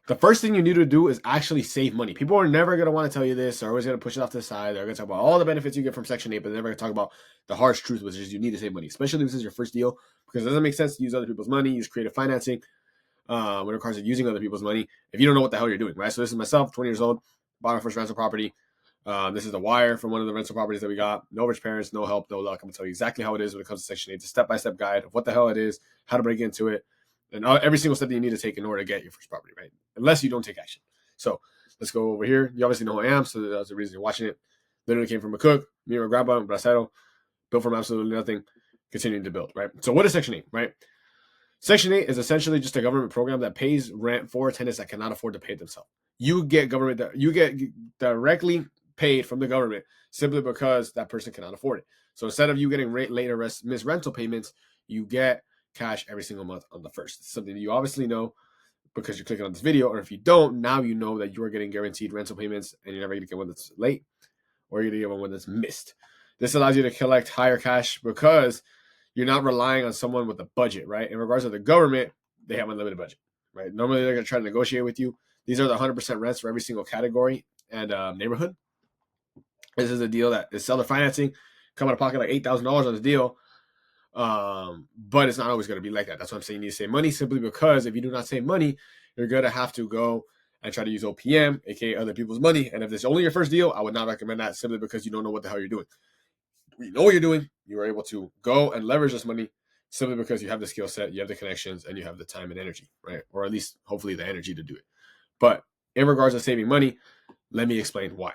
the first thing you need to do is actually save money. People are never going to want to tell you this. They're always going to push it off to the side. They're going to talk about all the benefits you get from Section 8, but they're never going to talk about the harsh truth, which is you need to save money, especially if this is your first deal, because it doesn't make sense to use other people's money, use creative financing when it comes to using other people's money if you don't know what the hell you're doing, right? So this is myself, 20 years old, bought my first rental property. This is the wire from one of the rental properties that we got. No rich parents, no help, no luck. I'm going to tell you exactly how it is when it comes to Section 8. It's a step-by-step guide of what the hell it is, how to break into it, and every single step that you need to take in order to get your first property, right? Unless you don't take action. So let's go over here. You obviously know who I am, so that's the reason you're watching it. Literally came from a cook, me and my grandpa, Bracero, built from absolutely nothing, continuing to build, right? So what is Section 8, right? Section 8 is essentially just a government program that pays rent for tenants that cannot afford to pay it themselves. You get directly paid from the government simply because that person cannot afford it. So instead of you getting later missed rental payments, you get cash every single month on the first. It's something that you obviously know because you're clicking on this video, or if you don't, now you know that you are getting guaranteed rental payments and you're never going to get one that's late or you're going to get one that's missed. This allows you to collect higher cash because you're not relying on someone with a budget, right? In regards to the government, they have unlimited budget, right? Normally, they're going to try to negotiate with you. These are the 100% rents for every single category and neighborhood. This is a deal that is seller financing. Come out of pocket like $8,000 on the deal. But it's not always going to be like that. That's why I'm saying you need to save money, simply because if you do not save money, you're going to have to go and try to use OPM, aka other people's money. And if this is only your first deal, I would not recommend that, simply because you don't know what the hell you're doing. You know what you're doing. You are able to go and leverage this money simply because you have the skill set, you have the connections, and you have the time and energy, right? Or at least hopefully the energy to do it. But in regards to saving money, let me explain why.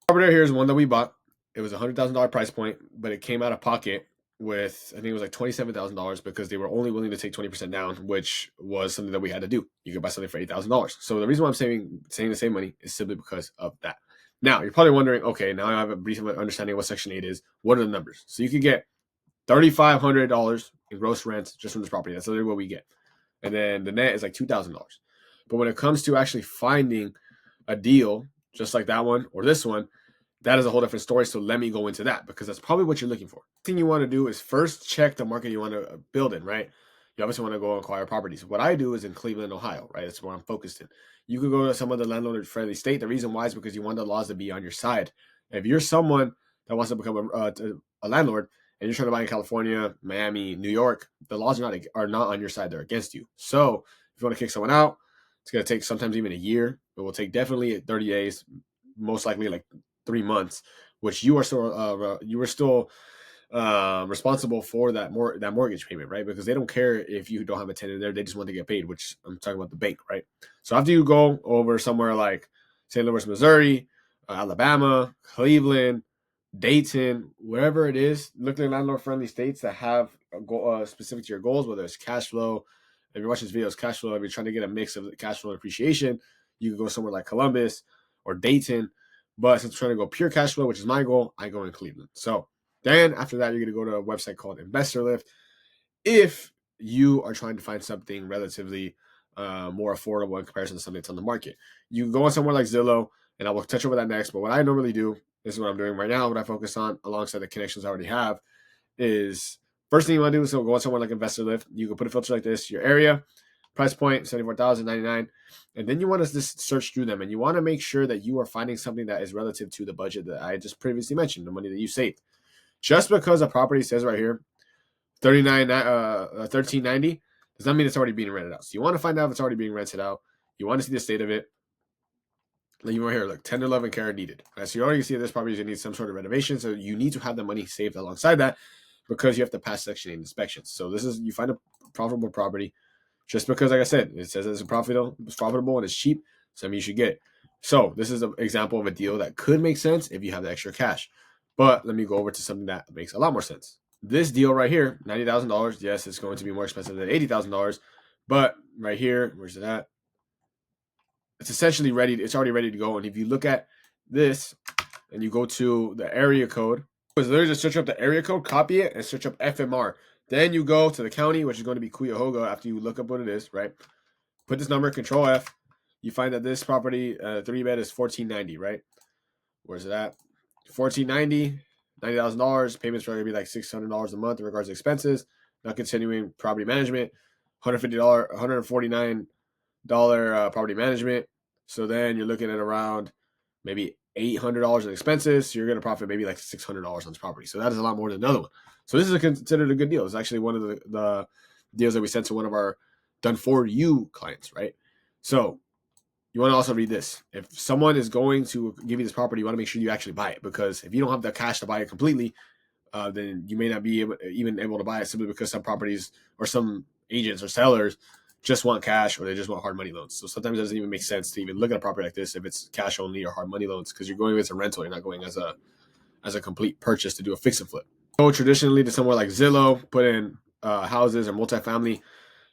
Property here is one that we bought. It was a $100,000 price point, but it came out of pocket with, I think it was like $27,000 because they were only willing to take 20% down, which was something that we had to do. You could buy something for $8,000. So the reason why I'm saving the same money is simply because of that. Now, you're probably wondering, okay, now I have a brief understanding of what Section 8 is. What are the numbers? So you could get $3,500 in gross rent just from this property. That's literally what we get. And then the net is like $2,000. But when it comes to actually finding a deal just like that one or this one, that is a whole different story. So let me go into that because that's probably what you're looking for. The thing you want to do is first check the market you want to build in, right? You obviously want to go acquire properties. What I do is in Cleveland, Ohio, right? That's where I'm focused in. You could go to some of the landlord-friendly state. The reason why is because you want the laws to be on your side. If you're someone that wants to become a landlord and you're trying to buy in California, Miami, New York, the laws are not on your side. They're against you. So if you want to kick someone out, it's going to take sometimes even a year. It will take definitely 30 days, most likely like 3 months, which you are still responsible for that mortgage payment, right? Because they don't care if you don't have a tenant there; they just want to get paid. Which I'm talking about the bank, right? So after you go over somewhere like St. Louis, Missouri, Alabama, Cleveland, Dayton, wherever it is, look at landlord-friendly states that have a goal, specific to your goals, whether it's cash flow. If you're watching this video, it's cash flow. If you're trying to get a mix of cash flow and appreciation, you can go somewhere like Columbus or Dayton. But since I'm trying to go pure cash flow, which is my goal, I go in Cleveland. So then after that, you're going to go to a website called InvestorLift. If you are trying to find something relatively more affordable in comparison to something that's on the market, you can go on somewhere like Zillow, and I will touch over that next. But what I normally do, this is what I'm doing right now, what I focus on alongside the connections I already have, is first thing you want to do is go on somewhere like InvestorLift. You can put a filter like this, your area, price point, $74,099. And then you want to just search through them. And you want to make sure that you are finding something that is relative to the budget that I just previously mentioned, the money that you saved. Just because a property says right here, $1390, does not mean it's already being rented out. So you want to find out if it's already being rented out. You want to see the state of it. Like right here, look, 10 to 11 care needed. Right, so you already see this property is going to need some sort of renovation. So you need to have the money saved alongside that because you have to pass Section 8 inspections. So this is, you find a profitable property just because, like I said, it says it's profitable and it's cheap. So I mean, you should get it. So this is an example of a deal that could make sense if you have the extra cash. But let me go over to something that makes a lot more sense. This deal right here, $90,000. Yes, it's going to be more expensive than $80,000. But right here, where's it at? It's essentially ready. It's already ready to go. And if you look at this and you go to the area code, it's literally just search up the area code, copy it, and search up FMR. Then you go to the county, which is going to be Cuyahoga after you look up what it is, right? Put this number, Control F. You find that this property, 3-bed, is $1,490, right? Where's it at? $1,490, $90,000. Payments are going to be like $600 a month in regards to expenses. Not continuing property management, $150, $149 property management. So then you're looking at around maybe $800 in expenses. So you're going to profit maybe like $600 on this property. So that is a lot more than another one. So this is considered a good deal. It's actually one of the deals that we sent to one of our done for you clients, right? So you want to also read this. If someone is going to give you this property, you want to make sure you actually buy it, because if you don't have the cash to buy it completely, then you may not be even able to buy it, simply because some properties or some agents or sellers just want cash, or they just want hard money loans. So sometimes it doesn't even make sense to even look at a property like this if it's cash only or hard money loans, because you're going as a rental, you're not going as a complete purchase to do a fix and flip. Go traditionally to somewhere like Zillow, put in houses or multifamily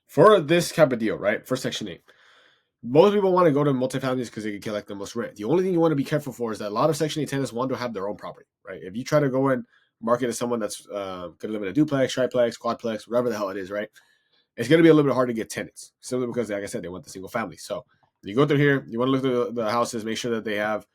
for this type of deal, right? For Section 8. Most people want to go to multifamilies because they can collect the most rent. The only thing you want to be careful for is that a lot of Section 8 tenants want to have their own property, right? If you try to go and market to someone that's going to live in a duplex, triplex, quadplex, whatever the hell it is, right? It's going to be a little bit hard to get tenants, simply because, like I said, they want the single family. So you go through here, you want to look through the houses, make sure that they have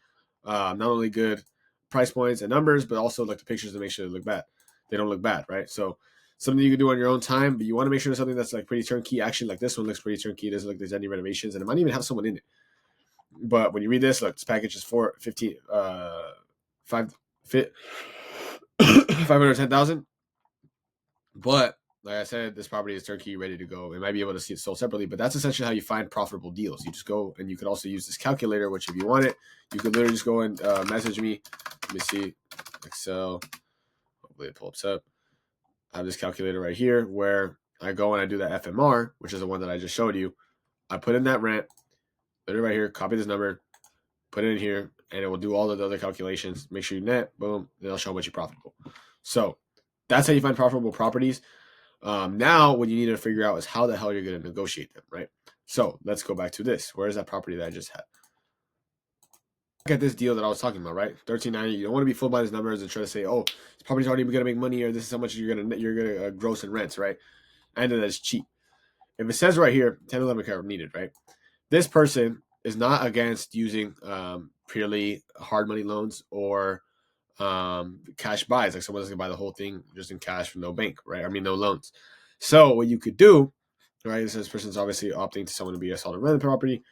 not only good price points and numbers, but also like the pictures to make sure they look bad. They don't look bad, right? So something you can do on your own time, but you want to make sure it's something that's like pretty turnkey. Actually, like this one looks pretty turnkey. It doesn't look like there's any renovations, and it might even have someone in it. But when you read this, look, this package is for 510,000. But like I said, this property is turnkey, ready to go. It might be able to see it sold separately, but that's essentially how you find profitable deals. You just go, and you could also use this calculator, which if you want it, you could literally just go and message me. Let me see, Excel. Hopefully it pulls up. I have this calculator right here where I go and I do the FMR, which is the one that I just showed you. I put in that rent, put it right here, copy this number, put it in here, and it will do all of the other calculations. Make sure you net, boom, then it'll show how much you're profitable. So that's how you find profitable properties. Now, what you need to figure out is how the hell you're going to negotiate them, right? So let's go back to this. Where's that property that I just had? Look at this deal that I was talking about, right? 1390. You don't want to be fooled by these numbers and try to say, "Oh, this property's already going to make money," or "This is how much you're going to gross in rents," right? And then that's cheap. If it says right here, 1011 carat needed, right? This person is not against using purely hard money loans or cash buys, like someone's gonna buy the whole thing just in cash from no bank, right? I mean, no loans. So what you could do, right? This person's obviously opting to someone to be a solid rental property,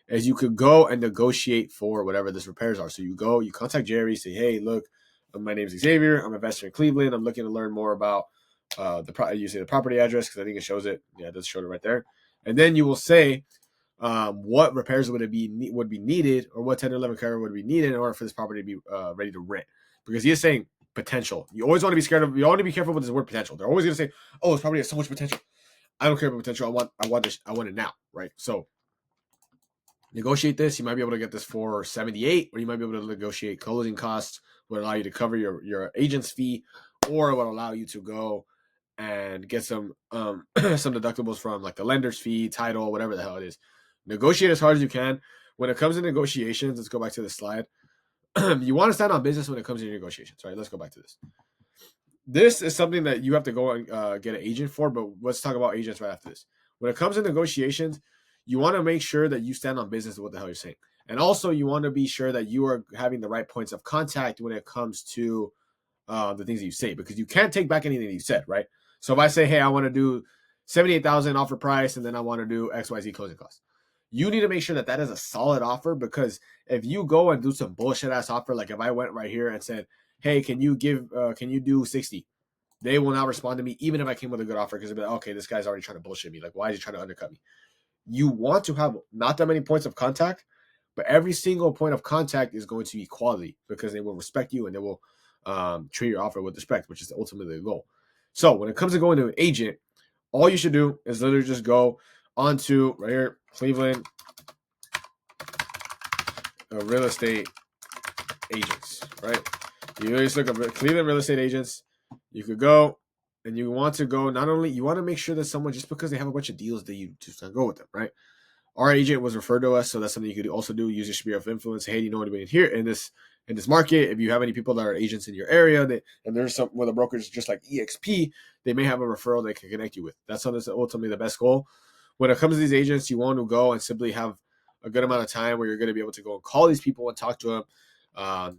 is you could go and negotiate for whatever this repairs are. So you go, you contact Jerry, say, "Hey, look, my name's Xavier. I'm an investor in Cleveland. I'm looking to learn more about you say the property address, because I think it shows it. Yeah, it does show it right there. And then you will say what repairs would be needed, or what 1011 carat would be needed in order for this property to be ready to rent. Because he is saying potential. You always want to be scared of. You want to be careful with this word potential. They're always going to say, "Oh, this property has so much potential." I don't care about potential. I want this. I want it now, right? So negotiate this. You might be able to get this for 78, or you might be able to negotiate closing costs, would allow you to cover your agent's fee, or it would allow you to go and get some some deductibles from like the lender's fee, title, whatever the hell it is. Negotiate as hard as you can. When it comes to negotiations, let's go back to the slide. You want to stand on business when it comes to your negotiations, right? Let's go back to this. This is something that you have to go and get an agent for, but let's talk about agents right after this. When it comes to negotiations, you want to make sure that you stand on business with what the hell you're saying. And also, you want to be sure that you are having the right points of contact when it comes to the things that you say, because you can't take back anything that you said, right? So if I say, "Hey, I want to do 78,000 offer price, and then I want to do XYZ closing costs," you need to make sure that that is a solid offer, because if you go and do some bullshit ass offer, like if I went right here and said, "Hey, can you do 60?" They will not respond to me, even if I came with a good offer, because they'll be like, "Okay, this guy's already trying to bullshit me. Like, why is he trying to undercut me?" You want to have not that many points of contact, but every single point of contact is going to be quality, because they will respect you and they will treat your offer with respect, which is ultimately the goal. So when it comes to going to an agent, all you should do is literally just go onto right here, Cleveland real estate agents, right? You just look up Cleveland real estate agents. You could go, and you want to go, not only, you want to make sure that someone, just because they have a bunch of deals, that you just go with them, right? Our agent was referred to us, so that's something you could also do. Use your sphere of influence. Hey, do you know anybody here in this market? If you have any people that are agents in your area, and there's some with a brokerage just like EXP, they may have a referral they can connect you with. That's ultimately the best goal. When it comes to these agents, you want to go and simply have a good amount of time where you're going to be able to go and call these people and talk to them.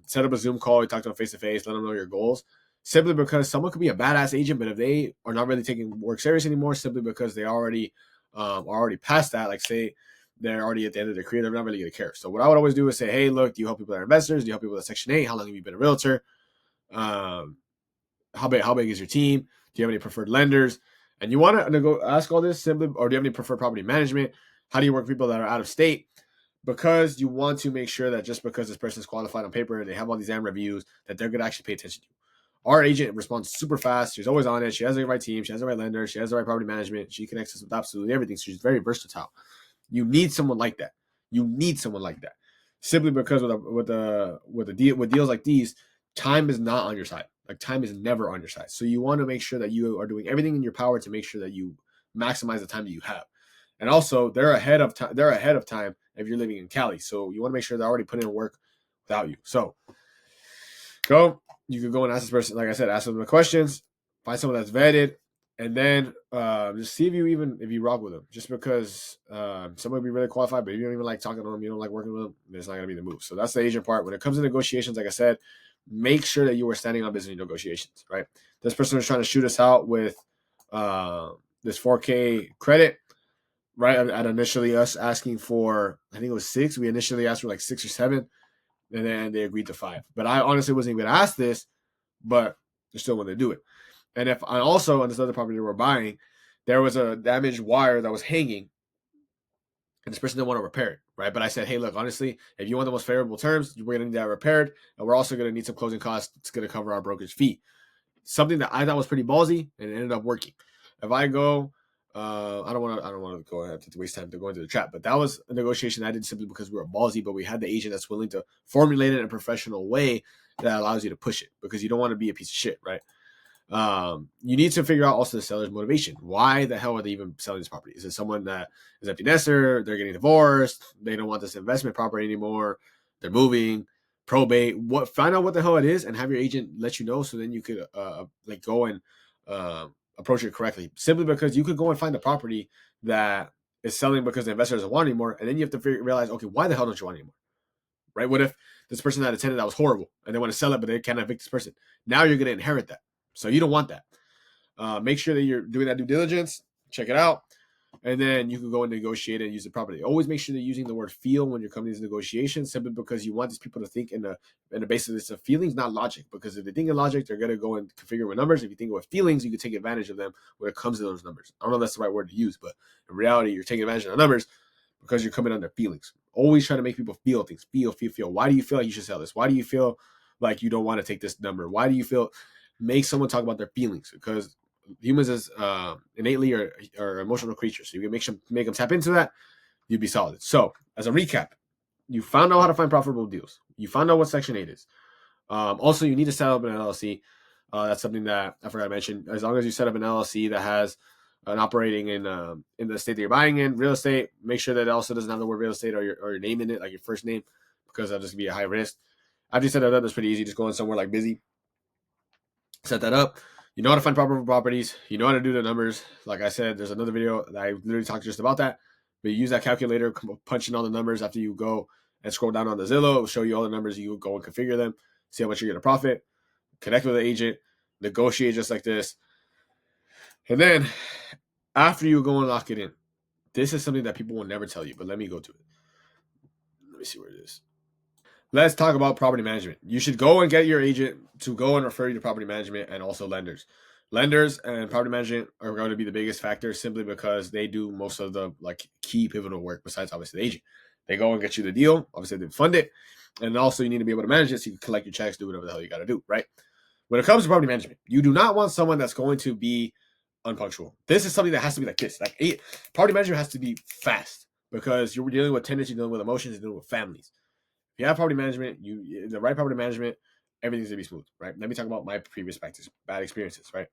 Set up a Zoom call, you talk to them face to face, let them know your goals. Simply because someone could be a badass agent, but if they are not really taking work serious anymore, simply because they already are already past that, like say they're already at the end of their career. They're not really going to care. So what I would always do is say, hey, look, do you help people that are investors? Do you help people with Section 8? How long have you been a realtor? How big is your team? Do you have any preferred lenders? And you want to go ask all this simply, or do you have any preferred property management? How do you work with people that are out of state? Because you want to make sure that just because this person is qualified on paper and they have all these AM reviews, that they're going to actually pay attention to you. Our agent responds super fast. She's always on it. She has the right team. She has the right lender. She has the right property management. She connects us with absolutely everything. So she's very versatile. You need someone like that. You need someone like that. Simply because with deals like these, time is not on your side. Like time is never on your side. So you want to make sure that you are doing everything in your power to make sure that you maximize the time that you have. And also, they're ahead of time. They're ahead of time if you're living in Cali. So you want to make sure they're already putting in work without you. So go. You could go and ask this person, like I said, ask them the questions, find someone that's vetted, and then just see if you rock with them. Just because someone would be really qualified, but if you don't even like talking to them, you don't like working with them, it's not gonna be the move. So that's the agent part. When it comes to negotiations, like I said, make sure that you are standing on business negotiations. Right. This person was trying to shoot us out with this 4K credit. Right. At initially us asking for, I think it was 6. We initially asked for like 6 or 7, and then they agreed to 5. But I honestly wasn't even going to ask this, but they're still going to do it. And if I also on this other property we're buying, there was a damaged wire that was hanging, and this person didn't want to repair it, right? But I said, hey, look, honestly, if you want the most favorable terms, we're going to need that repaired, and we're also going to need some closing costs. It's going to cover our brokerage fee. Something that I thought was pretty ballsy, and it ended up working. If I go, I don't want to go ahead to waste time to go into the trap, but that was a negotiation I did simply because we were ballsy, but we had the agent that's willing to formulate it in a professional way that allows you to push it, because you don't want to be a piece of shit, right? You need to figure out also the seller's motivation. Why the hell are they even selling this property? Is it someone that is empty nester? They're getting divorced. They don't want this investment property anymore. They're moving, probate. Find out what the hell it is and have your agent let you know, so then you could go and approach it correctly. Simply because you could go and find a property that is selling because the investor doesn't want anymore, and then you have to realize, okay, why the hell don't you want anymore? Right? What if this person had a tenant that was horrible and they want to sell it, but they can't evict this person? Now you're going to inherit that. So you don't want that. Make sure that you're doing that due diligence. Check it out. And then you can go and negotiate and use the property. Always make sure that you're using the word feel when you're coming to these negotiations, simply because you want these people to think in the basis of feelings, not logic. Because if they think in logic, they're going to go and configure with numbers. If you think with feelings, you can take advantage of them when it comes to those numbers. I don't know if that's the right word to use, but in reality, you're taking advantage of the numbers because you're coming on their feelings. Always try to make people feel things. Feel. Why do you feel like you should sell this? Why do you feel like you don't want to take this number? Why do you feel? Make someone talk about their feelings, because humans is innately are emotional creatures. So you can make them tap into that, you'd be solid. So as a recap, you found out how to find profitable deals. You found out what Section 8 is. Also, you need to set up an LLC. That's something that I forgot to mention. As long as you set up an LLC that has an operating in the state that you're buying in, real estate, make sure that it also doesn't have the word real estate or your name in it, like your first name, because that'll just be a high risk. After you set that up, it's pretty easy. Just go in somewhere like Busy, set that up. You know how to find proper properties. You know how to do the numbers. Like I said, there's another video that I literally talked just about that. But you use that calculator, punch in all the numbers after you go and scroll down on the Zillow. It'll show you all the numbers. You go and configure them, see how much you're going to profit, connect with the agent, negotiate just like this. And then after you go and lock it in, this is something that people will never tell you, but let me go to it. Let me see where it is. Let's talk about property management. You should go and get your agent to go and refer you to property management and also lenders. Lenders and property management are going to be the biggest factor, simply because they do most of the key pivotal work besides obviously the agent. They go and get you the deal. Obviously, they fund it. And also you need to be able to manage it so you can collect your checks, do whatever the hell you got to do, right? When it comes to property management, you do not want someone that's going to be unpunctual. This is something that has to be like this. Property management has to be fast, because you're dealing with tenants, you're dealing with emotions, you're dealing with families. If you have property management, the right property management, everything's gonna be smooth, right? Let me talk about my previous bad experiences, right?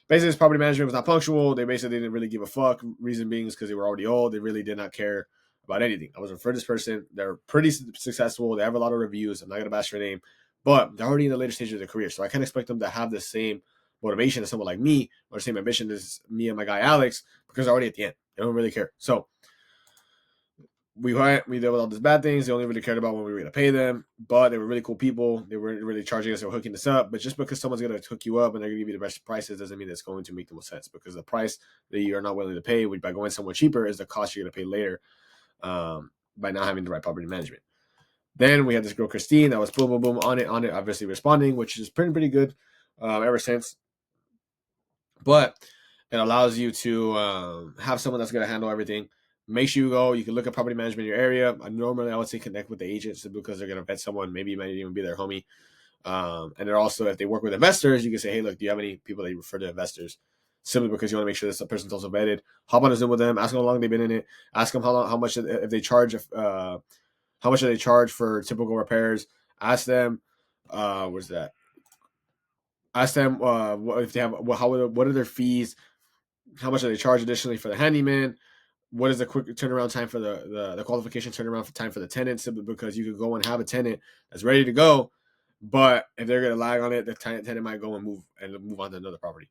Basically, this property management was not punctual. They basically didn't really give a fuck. Reason being is because they were already old. They really did not care about anything. I was referred to this person. They're pretty successful. They have a lot of reviews. I'm not gonna bash their name, but they're already in the later stages of their career, so I can't expect them to have the same motivation as someone like me, or the same ambition as me and my guy Alex, because they're already at the end. They don't really care. So we dealt with all these bad things. They only really cared about when we were going to pay them, but they were really cool people. They weren't really charging us or hooking us up. But just because someone's going to hook you up and they're going to give you the best prices doesn't mean it's going to make the most sense, because the price that you are not willing to pay by going somewhere cheaper is the cost you're going to pay later by not having the right property management. Then we had this girl Christine that was boom, boom, boom on it, obviously responding, which is pretty good ever since. But it allows you to have someone that's going to handle everything. Make sure you go. You can look at property management in your area. Normally, I would say connect with the agents because they're going to vet someone. Maybe it might even be their homie. And they're also, if they work with investors, you can say, hey, look, do you have any people that you refer to investors? Simply because you want to make sure this person's also vetted. Hop on a Zoom with them. Ask them how long they've been in it. Ask them how much, if they charge, how much do they charge for typical repairs. Ask them, where's that? Ask them if they have what are their fees, how much do they charge additionally for the handyman, what is the quick turnaround time for the qualification turnaround time for the tenant, simply because you could go and have a tenant that's ready to go, but if they're going to lag on it, the tenant might go and move on to another property.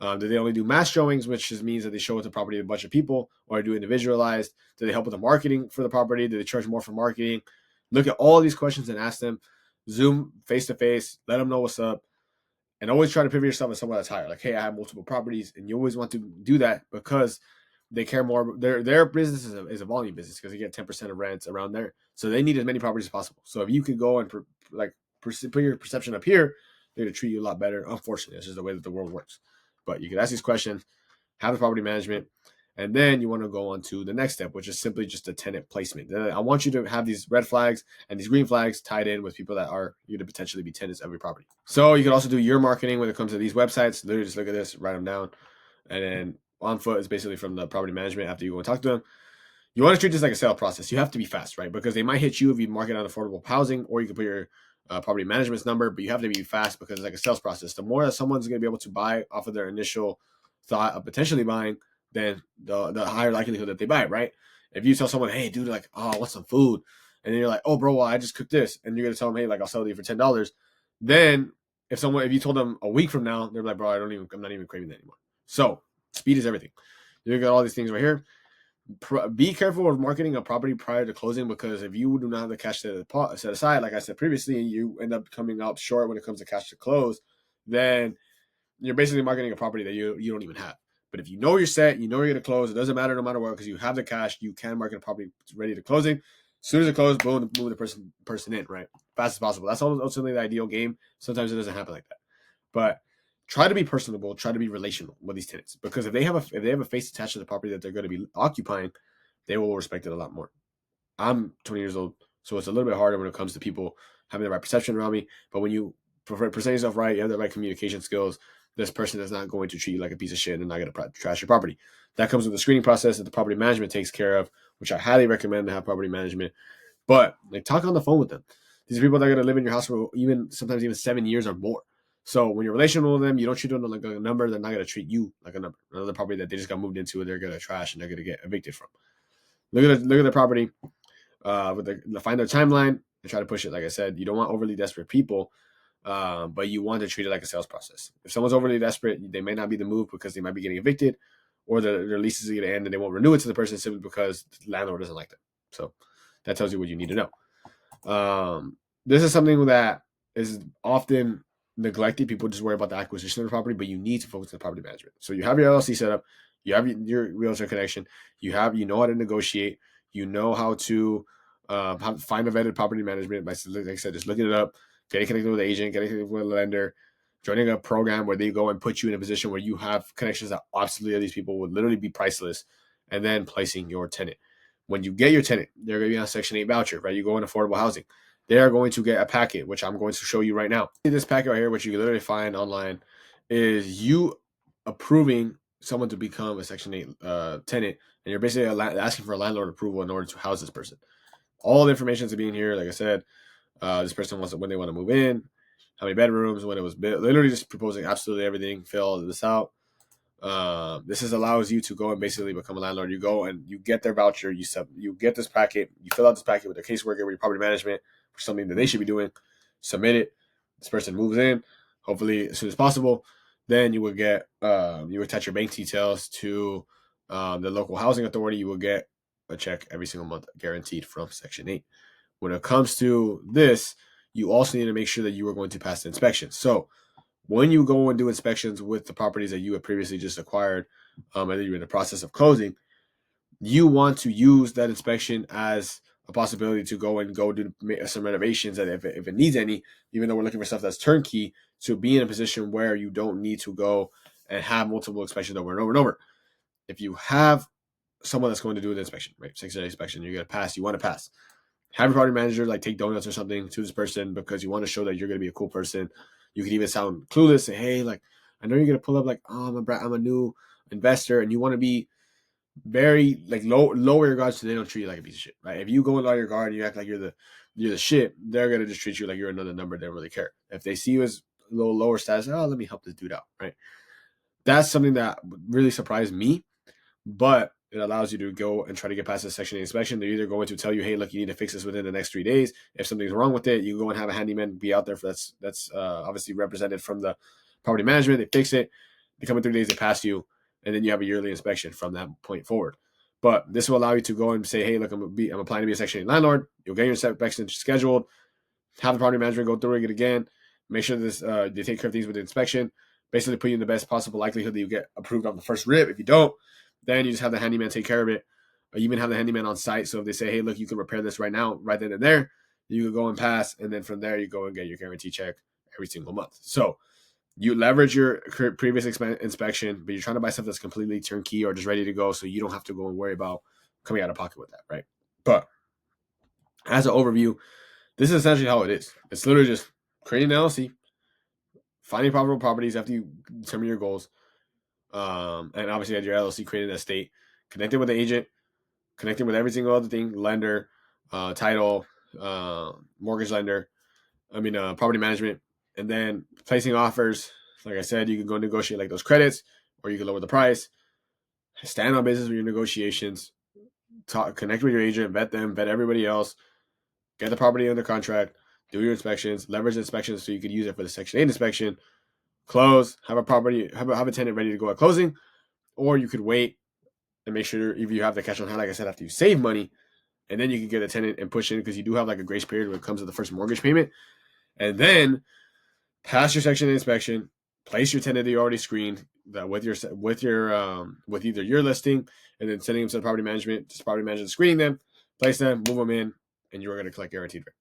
Do they only do mass showings, which just means that they show it to property to a bunch of people, or do individualized? Do they help with the marketing for the property? Do they charge more for marketing? Look at all these questions and ask them. Zoom face to face, let them know what's up. And always try to pivot yourself as someone that's higher. Like, hey, I have multiple properties, and you always want to do that because they care more. Their business is a volume business because they get 10% of rents around there, so they need as many properties as possible. So if you could go and put your perception up here, they're gonna treat you a lot better. Unfortunately, that's just the way that the world works. But you can ask these questions, have the property management, and then you want to go on to the next step, which is simply just a tenant placement. I want you to have these red flags and these green flags tied in with people that are going to potentially be tenants of your property. So you can also do your marketing when it comes to these websites. Literally just look at this, write them down. And then on foot is basically from the property management after you go and talk to them. You want to treat this like a sale process. You have to be fast, right? Because they might hit you if you market on affordable housing, or you can put your property management's number, but you have to be fast because it's like a sales process. The more that someone's going to be able to buy off of their initial thought of potentially buying, then the higher likelihood that they buy it, right? If you tell someone, hey, dude, like, oh, I want some food, and then you're like, oh, bro, well, I just cooked this, and you're gonna tell them, hey, like, I'll sell it to you for $10. Then if you told them a week from now, they're like, bro, I'm not even craving that anymore. So speed is everything. You got all these things right here. Be careful of marketing a property prior to closing, because if you do not have the cash set aside, like I said previously, you end up coming up short when it comes to cash to close, then you're basically marketing a property that you don't even have. But if you know you're set, you know you're going to close, it doesn't matter no matter what, because you have the cash, you can market a property ready to closing. As soon as it closes, boom, move the person in, right? Fast as possible. That's ultimately the ideal game. Sometimes it doesn't happen like that. But try to be personable, try to be relational with these tenants, because if they have a face attached to the property that they're going to be occupying, they will respect it a lot more. I'm 20 years old, so it's a little bit harder when it comes to people having the right perception around me. But when you present yourself right, you have the right communication skills, this person is not going to treat you like a piece of shit and not going to trash your property. That comes with the screening process that the property management takes care of, which I highly recommend to have property management. But like, talk on the phone with them. These are people that are going to live in your house for sometimes even 7 years or more. So when you're relational with them, you don't treat them like a number. They're not going to treat you like a number. Another property that they just got moved into, they're going to trash and they're going to get evicted from. Look at the property, find their timeline and try to push it. Like I said, you don't want overly desperate people, but you want to treat it like a sales process. If someone's overly desperate, they may not be the move because they might be getting evicted, or their lease is going to end and they won't renew it to the person simply because the landlord doesn't like them. So that tells you what you need to know. This is something that is often neglected. People just worry about the acquisition of the property, but you need to focus on property management. So you have your LLC set up, you have your realtor connection, you know how to negotiate, you know how to find a vetted property management by, like I said, just looking it up, getting connected with an agent, getting connected with a lender, joining a program where they go and put you in a position where you have connections that absolutely these people would literally be priceless, and then placing your tenant. When you get your tenant, they're going to be on a Section 8 voucher, right? You go in affordable housing. They are going to get a packet, which I'm going to show you right now. This packet right here, which you can literally find online, is you approving someone to become a Section 8 tenant, and you're basically asking for a landlord approval in order to house this person. All the information to be in here. Like I said, this person wants when they want to move in, how many bedrooms, when it was built. Literally just proposing absolutely everything. Fill all this out. This allows you to go and basically become a landlord. You go and you get their voucher. You get this packet. You fill out this packet with a caseworker, with your property management, for something that they should be doing. Submit it. This person moves in, hopefully as soon as possible. Then you would get you attach your bank details to the local housing authority. You will get a check every single month, guaranteed, from Section 8. When it comes to this, you also need to make sure that you are going to pass the inspection. So when you go and do inspections with the properties that you have previously just acquired, and you're in the process of closing, you want to use that inspection as a possibility to go do some renovations, and if it needs any, even though we're looking for stuff that's turnkey, to be in a position where you don't need to go and have multiple inspections over and over and over. If you have someone that's going to do the inspection, right, 6-day inspection, you're going to pass, you want to pass. Have your property manager like take donuts or something to this person because you want to show that you're going to be a cool person. You can even sound clueless, say, hey, like, I know you're going to pull up like, oh, I'm a new investor, and you want to be very like lower your guards so they don't treat you like a piece of shit, right? If you go in on your guard and you act like you're the shit, they're gonna just treat you like you're another number. They don't really care. If they see you as a little lower status, oh, let me help this dude out, right? That's something that really surprised me, but it allows you to go and try to get past the Section 8 inspection. They're either going to tell you, hey, look, you need to fix this within the next 3 days. If something's wrong with it, you go and have a handyman be out there. That's obviously represented from the property management. They fix it. They come in 3 days, they pass you, and then you have a yearly inspection from that point forward. But this will allow you to go and say, hey, look, I'm applying to be a Section 8 landlord. You'll get your inspection scheduled, have the property manager go through it again, make sure this they take care of things with the inspection, basically put you in the best possible likelihood that you get approved on the first rip. If you don't, then you just have the handyman take care of it. Or you even have the handyman on site. So if they say, hey, look, you can repair this right now, right then and there, you can go and pass. And then from there, you go and get your guarantee check every single month. So you leverage your previous inspection, but you're trying to buy stuff that's completely turnkey or just ready to go, so you don't have to go and worry about coming out of pocket with that, right? But as an overview, this is essentially how it is. It's literally just creating an LLC, finding profitable properties after you determine your goals, and obviously at your LLC creating an estate, connecting with the agent, connecting with every single other thing, lender, title, mortgage lender, property management, and then placing offers. Like I said, you can go negotiate like those credits, or you can lower the price, stand on business with your negotiations, connect with your agent, vet them, vet everybody else, get the property under contract, do your inspections, leverage inspections so you could use it for the Section 8 inspection, close, have a tenant ready to go at closing, or you could wait and make sure if you have the cash on hand, like I said, after you save money, and then you can get a tenant and push in because you do have like a grace period when it comes to the first mortgage payment, and then pass your Section 8 inspection, place your tenant that you already screened that with either your listing and then sending them to the property management, screening them, place them, move them in, and you're going to collect guaranteed rent.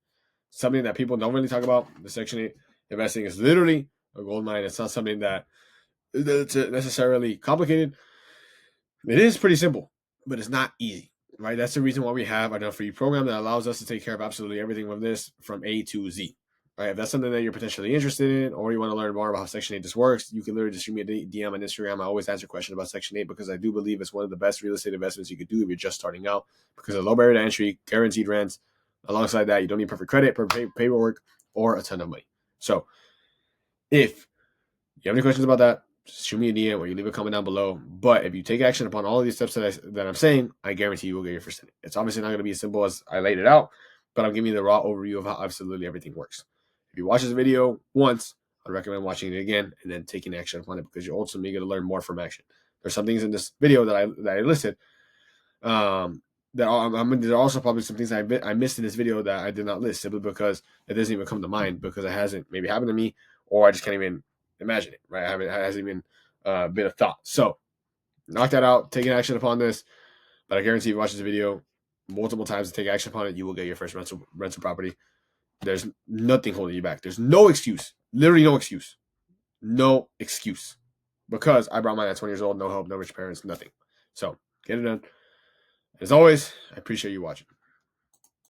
Something that people don't really talk about. The Section 8 investing is literally a gold mine. It's not something that's necessarily complicated. It is pretty simple, but it's not easy, right? That's the reason why we have a free program that allows us to take care of absolutely everything with this from A to Z. Right? If that's something that you're potentially interested in, or you want to learn more about how Section 8 just works, you can literally just shoot me a DM on Instagram. I always answer questions about Section 8 because I do believe it's one of the best real estate investments you could do if you're just starting out, because of low barrier to entry, guaranteed rents. Alongside that, you don't need perfect credit, perfect paperwork, or a ton of money. So if you have any questions about that, just shoot me a DM or you leave a comment down below. But if you take action upon all of these steps that I'm saying, I guarantee you will get your first tenant. It's obviously not going to be as simple as I laid it out, but I'm giving you the raw overview of how absolutely everything works. If you watch this video once, I'd recommend watching it again and then taking action upon it, because you're ultimately going to learn more from action. There's some things in this video that I listed there are also probably some things I missed in this video that I did not list, simply because it doesn't even come to mind, because it hasn't maybe happened to me, or I just can't even imagine it, right? It hasn't even been a thought. So knock that out, taking action upon this. But I guarantee you watch this video multiple times and take action upon it, you will get your first rental property. There's nothing holding you back. There's no excuse. Literally no excuse. No excuse. Because I brought mine at 20 years old, no help, no rich parents, nothing. So get it done. As always, I appreciate you watching.